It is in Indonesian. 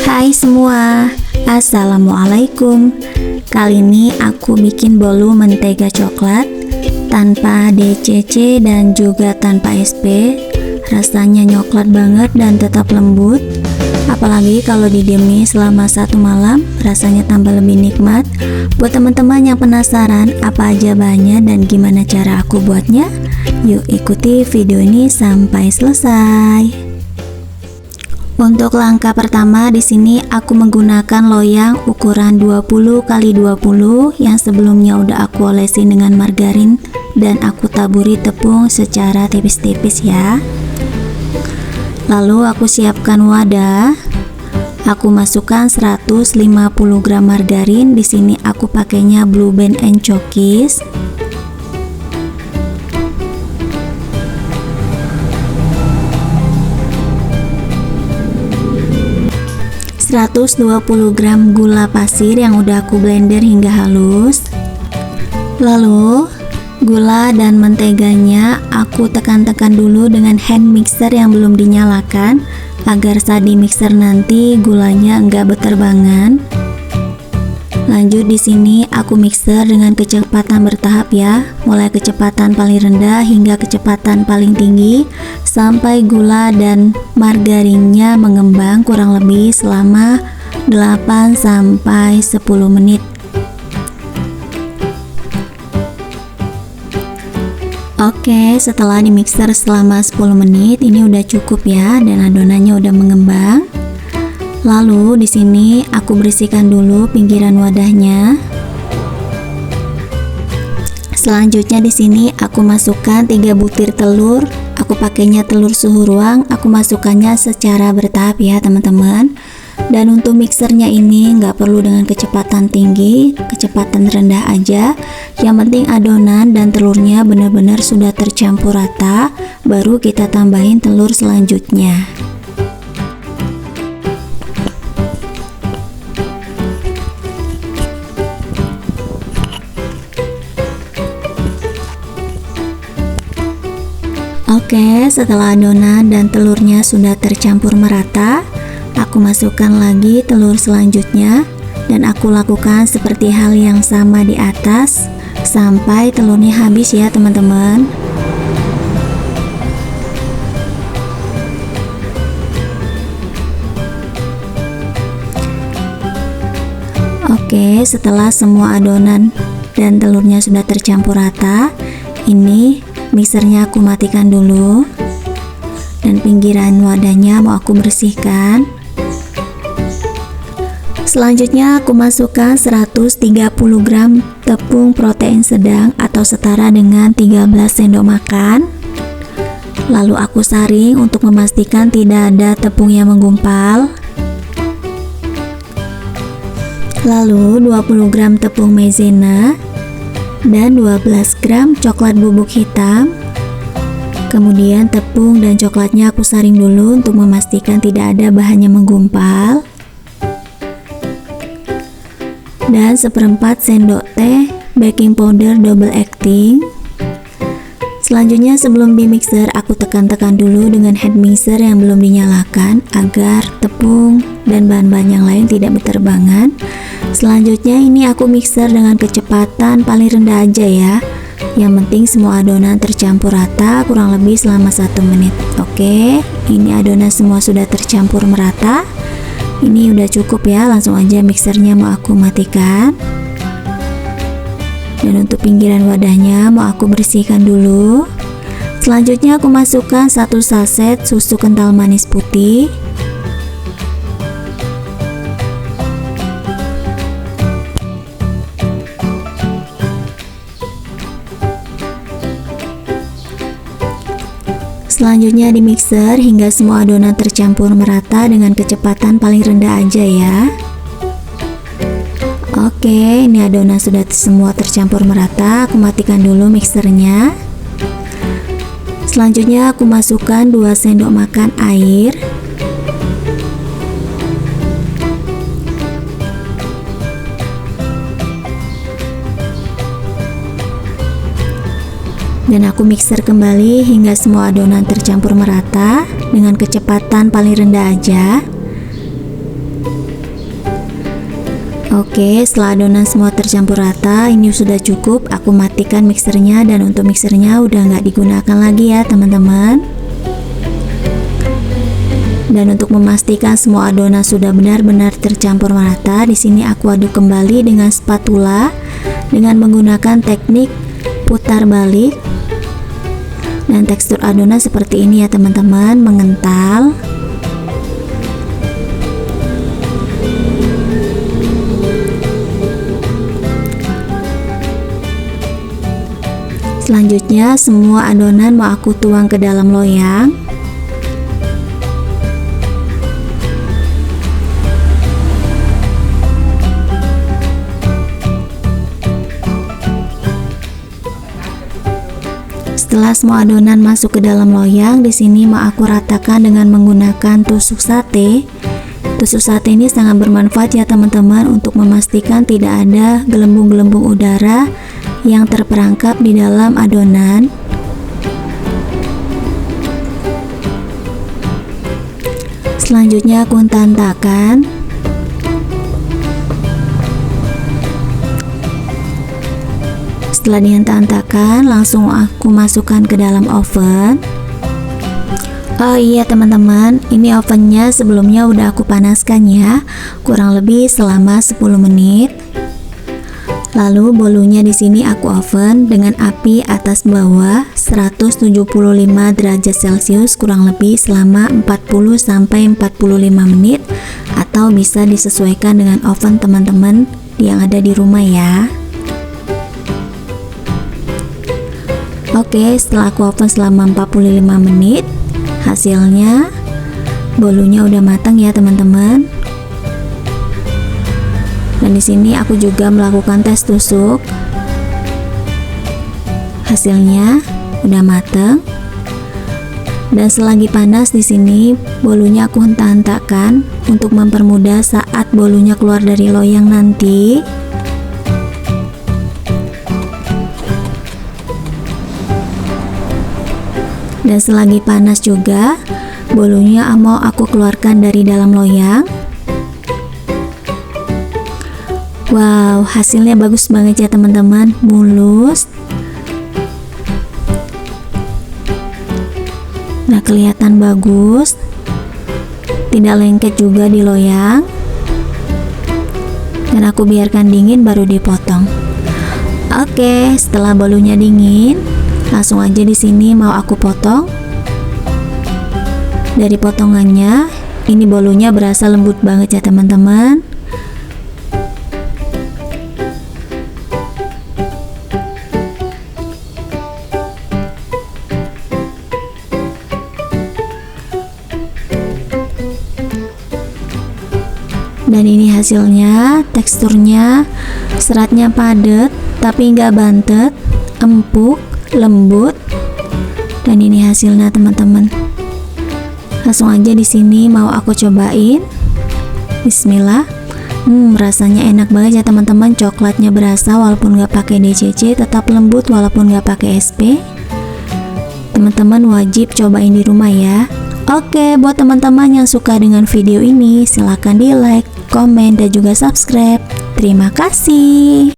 Hai semua, Assalamualaikum. Kali ini aku bikin bolu mentega coklat tanpa DCC dan juga tanpa SP. Rasanya coklat banget dan tetap lembut. Apalagi kalau didiemin selama 1 malam, rasanya tambah lebih nikmat. Buat teman-teman yang penasaran apa aja bahannya dan gimana cara aku buatnya, yuk ikuti video ini sampai selesai. Untuk langkah pertama di sini aku menggunakan loyang ukuran 20 x 20 yang sebelumnya udah aku olesin dengan margarin dan aku taburi tepung secara tipis-tipis ya. Lalu aku siapkan wadah. Aku masukkan 150 gram margarin. Di sini aku pakainya Blue Band and Cookies. 120 gram gula pasir yang udah aku blender hingga halus. Lalu gula dan menteganya aku tekan-tekan dulu dengan hand mixer yang belum dinyalakan agar saat di mixer nanti gulanya enggak beterbangan. Lanjut di sini aku mixer dengan kecepatan bertahap ya, mulai kecepatan paling rendah hingga kecepatan paling tinggi sampai gula dan margarinnya mengembang kurang lebih selama 8 sampai 10 menit. Oke, setelah di mixer selama 10 menit ini udah cukup ya dan adonannya udah mengembang. Lalu di sini aku bersihkan dulu pinggiran wadahnya. Selanjutnya di sini aku masukkan 3 butir telur. Aku pakainya telur suhu ruang. Aku masukkannya secara bertahap ya teman-teman. Dan untuk mixernya ini nggak perlu dengan kecepatan tinggi, kecepatan rendah aja. Yang penting adonan dan telurnya benar-benar sudah tercampur rata, baru kita tambahin telur selanjutnya. Oke, setelah adonan dan telurnya sudah tercampur merata, aku masukkan lagi telur selanjutnya dan aku lakukan seperti hal yang sama di atas sampai telurnya habis ya teman-teman. Oke, setelah semua adonan dan telurnya sudah tercampur rata, ini mixernya aku matikan dulu dan pinggiran wadahnya mau aku bersihkan. Selanjutnya aku masukkan 130 gram tepung protein sedang atau setara dengan 13 sendok makan. Lalu aku saring untuk memastikan tidak ada tepung yang menggumpal. Lalu 20 gram tepung maizena dan 12 gram coklat bubuk hitam. Kemudian tepung dan coklatnya aku saring dulu untuk memastikan tidak ada bahan yang menggumpal. Dan 1/4 sendok teh baking powder double acting. Selanjutnya sebelum di mixer aku tekan-tekan dulu dengan hand mixer yang belum dinyalakan agar tepung dan bahan-bahan yang lain tidak berterbangan. Selanjutnya ini aku mixer dengan kecepatan paling rendah aja ya. Yang penting semua adonan tercampur rata kurang lebih selama 1 menit. Oke, ini adonan semua sudah tercampur merata. Ini udah cukup ya, langsung aja mixernya mau aku matikan. Dan untuk pinggiran wadahnya mau aku bersihkan dulu. Selanjutnya aku masukkan 1 saset susu kental manis putih. Selanjutnya di mixer hingga semua adonan tercampur merata dengan kecepatan paling rendah aja ya. Oke, ini adonan sudah semua tercampur merata. Aku matikan dulu mixernya. Selanjutnya aku masukkan 2 sendok makan air. Dan aku mixer kembali hingga semua adonan tercampur merata dengan kecepatan paling rendah aja. Oke, setelah adonan semua tercampur rata, ini sudah cukup. Aku matikan mixernya, dan untuk mixernya udah nggak digunakan lagi ya teman-teman. Dan untuk memastikan semua adonan sudah benar-benar tercampur merata, di sini aku aduk kembali dengan spatula dengan menggunakan teknik putar balik. Dan tekstur adonan seperti ini ya teman-teman, mengental. Selanjutnya semua adonan mau aku tuang ke dalam loyang. Setelah semua adonan masuk ke dalam loyang, di sini mau aku ratakan dengan menggunakan tusuk sate. Tusuk sate ini sangat bermanfaat ya teman-teman untuk memastikan tidak ada gelembung-gelembung udara yang terperangkap di dalam adonan. Selanjutnya aku tantangkan. Setelah dihentak-hentakan, langsung aku masukkan ke dalam oven. Oh iya teman-teman, ini ovennya sebelumnya udah aku panaskan ya, kurang lebih selama 10 menit. Lalu bolunya di sini aku oven dengan api atas bawah 175 derajat Celcius kurang lebih selama 40 sampai 45 menit, atau bisa disesuaikan dengan oven teman-teman yang ada di rumah ya. Oke, setelah aku oven selama 45 menit, hasilnya bolunya udah matang ya teman-teman. Dan di sini aku juga melakukan tes tusuk. Hasilnya udah matang. Dan selagi panas di sini bolunya aku hentak-hentakkan untuk mempermudah saat bolunya keluar dari loyang nanti. Dan selagi panas juga bolunya mau aku keluarkan dari dalam loyang. Wow, hasilnya bagus banget ya teman-teman, mulus. Nah, kelihatan bagus, tidak lengket juga di loyang. Dan aku biarkan dingin baru dipotong. Oke, setelah bolunya dingin, langsung aja di sini mau aku potong. Dari potongannya, ini bolunya berasa lembut banget ya teman-teman. Dan ini hasilnya, teksturnya, seratnya padat tapi nggak bantet, empuk, lembut. Dan ini hasilnya teman-teman. Langsung aja di sini mau aku cobain. Bismillah. Rasanya enak banget ya teman-teman. Coklatnya berasa walaupun nggak pakai DCC, tetap lembut walaupun nggak pakai SP. Teman-teman wajib cobain di rumah ya. Oke, buat teman-teman yang suka dengan video ini, silahkan di like, komen, dan juga subscribe. Terima kasih.